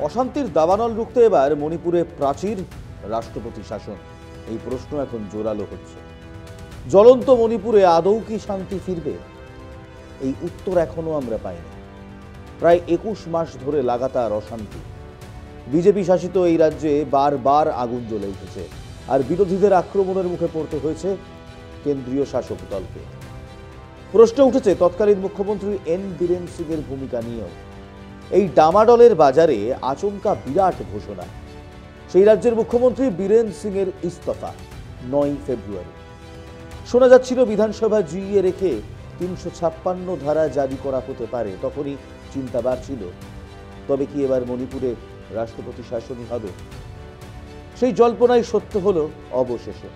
অশান্তির দাবানল রুখতে এবার মণিপুরে প্রাচীর রাষ্ট্রপতি শাসন, এই প্রশ্ন এখন জোরালো হচ্ছে। জ্বলন্ত মণিপুরে আদৌ কি শান্তি ফিরবে? এই উত্তর এখনো আমরা পাইনি। প্রায় 21 মাস ধরে লাগাতার অশান্তি। বিজেপি শাসিত এই রাজ্যে বারবার আগুন জ্বলে উঠেছে, আর বিরোধীদের আক্রমণের মুখে পড়তে হয়েছে কেন্দ্রীয় শাসক দলকে। প্রশ্ন উঠেছে তৎকালীন মুখ্যমন্ত্রী এন বীরেন সিং এর ভূমিকা নিয়েও। এই ডামাডলের বাজারে আচমকা বিরাট ঘোষণা। সেই রাজ্যের মুখ্যমন্ত্রী বীরেন সিং এর ইস্তফা 9 ফেব্রুয়ারি। শোনা যাচ্ছিল বিধানসভা জিইয়ে রেখে 356 ধারা জারি করা হতে পারে। তখনই চিন্তা বাড়ছিল, তবে কি এবার মণিপুরে রাষ্ট্রপতি শাসনই হবে? সেই জল্পনাই সত্য হলো অবশেষে।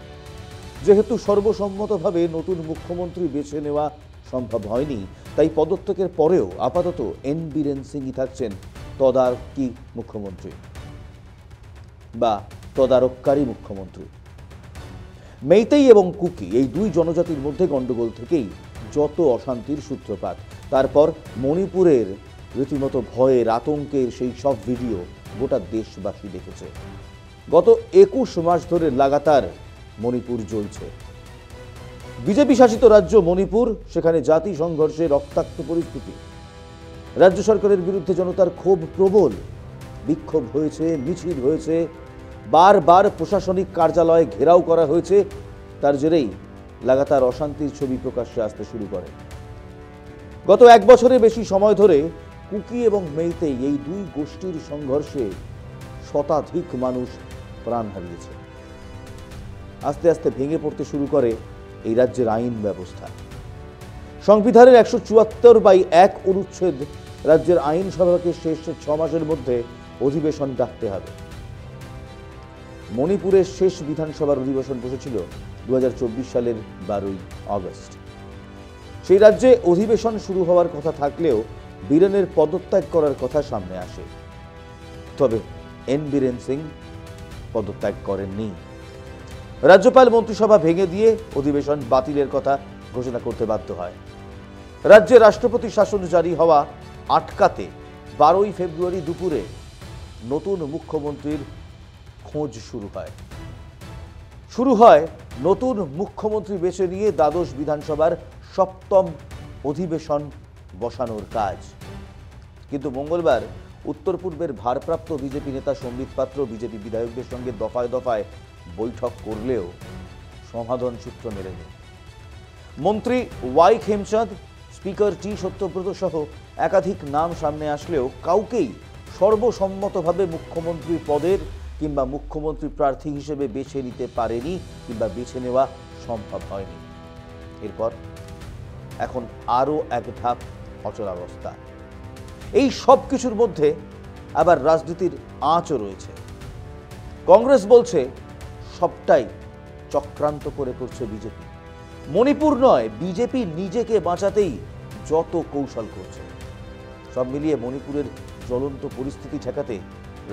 যেহেতু সর্বসম্মতভাবে নতুন মুখ্যমন্ত্রী বেছে নেওয়া সম্ভব হয়নি, তাই পদত্যাগের পরেও আপাতত এন বীরেন সিংই থাকছেন তদারকি মুখ্যমন্ত্রী বা তদারককারী মুখ্যমন্ত্রী। মেইতেই এবং কুকি এই দুই জনজাতির মধ্যে গন্ডগোল থেকেই যত অশান্তির সূত্রপাত। তারপর মণিপুরের রীতিমতো ভয়ের আতঙ্কের সেই সব ভিডিও গোটা দেশবাসী দেখেছে। গত 21 মাস ধরে লাগাতার মণিপুর জ্বলছে। বিজেপি শাসিত রাজ্য মণিপুর, সেখানে জাতি সংঘর্ষে রক্তাক্ত পরিস্থিতি। রাজ্য সরকারের বিরুদ্ধে জনতার ক্ষোভ প্রবল। বিক্ষোভ হয়েছে, মিছিল হয়েছে, বারবার প্রশাসনিক কার্যালয়ে ঘেরাও করা হয়েছে। তার জেরেই লাগাতার অশান্তির ছবি প্রকাশ্যে আসতে শুরু করে। গত 1 বছরের বেশি সময় ধরে কুকি এবং মেইতেই এই দুই গোষ্ঠীর সংঘর্ষে শতাধিক মানুষ প্রাণ হারিয়েছে। আস্তে আস্তে ভেঙে পড়তে শুরু করে এই রাজ্যের আইন ব্যবস্থা। সংবিধানের 174/1 অনুচ্ছেদ রাজ্যের আইনসভাকে শেষ 6 মাসের মধ্যে অধিবেশন ডাকতে হবে। মণিপুরের শেষ বিধানসভার অধিবেশন বসেছিল 2024 সালের 12ই আগস্ট। সেই রাজ্যে অধিবেশন শুরু হওয়ার কথা থাকলেও বীরেনের পদত্যাগ করার কথা সামনে আসে। তবে এন বীরেন সিং পদত্যাগ করেননি। রাজ্যপাল মন্ত্রিসভা ভেঙে দিয়ে অধিবেশন বাতিলের কথা ঘোষণা করতে বাধ্য হয়। রাজ্যে রাষ্ট্রপতি শাসন জারি হওয়া আটকাতে 12ই ফেব্রুয়ারি দুপুরে নতুন মুখ্যমন্ত্রীর খোঁজ শুরু হয় নতুন মুখ্যমন্ত্রী বেছে নিয়ে দ্বাদশ বিধানসভার 7ম অধিবেশন বসানোর কাজ। কিন্তু মঙ্গলবার উত্তর পূর্বের ভারপ্রাপ্ত বিজেপি নেতা সম্বিত পাত্র বিজেপি বিধায়কদের সঙ্গে দফায় দফায় বৈঠক করলেও সমাধান সূত্র মেলেনি। মন্ত্রী ওয়াই খেমচাঁদ, স্পিকার টি সত্যব্রত সহ একাধিক নাম সামনে আসলেও কাউকেই সর্বসম্মতভাবে মুখ্যমন্ত্রী পদের কিংবা মুখ্যমন্ত্রী প্রার্থী হিসেবে বেছে নিতে পারেনি কিংবা বেছে নেওয়া সম্ভব হয়নি। এরপর এখন আরও এক ধাপ অচলাবস্থা। এই সব কিছুর মধ্যে আবার রাজনীতির আঁচও রয়েছে। কংগ্রেস বলছে সবটাই চক্রান্ত করে করছে বিজেপি। মণিপুর নয়, বিজেপি নিজেকে বাঁচাতেই যত কৌশল করছে। সব মিলিয়ে মণিপুরের জ্বলন্ত পরিস্থিতি ঠেকাতে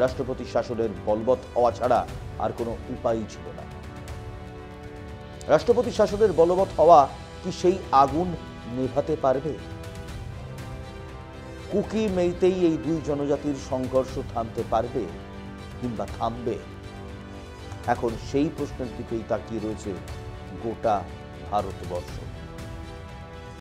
রাষ্ট্রপতি শাসনের বলবৎ হওয়া ছাড়া আর কোনো উপায়ই ছিল না। রাষ্ট্রপতি শাসনের বলবৎ হওয়া কি সেই আগুন নেভাতে পারবে? কুকি মেইতেই এই দুই জনজাতির সংঘর্ষ থামতে পারবে কিংবা থামবে? এখন সেই প্রশ্নের দিকেই তাকিয়ে রয়েছে গোটা ভারতবর্ষ।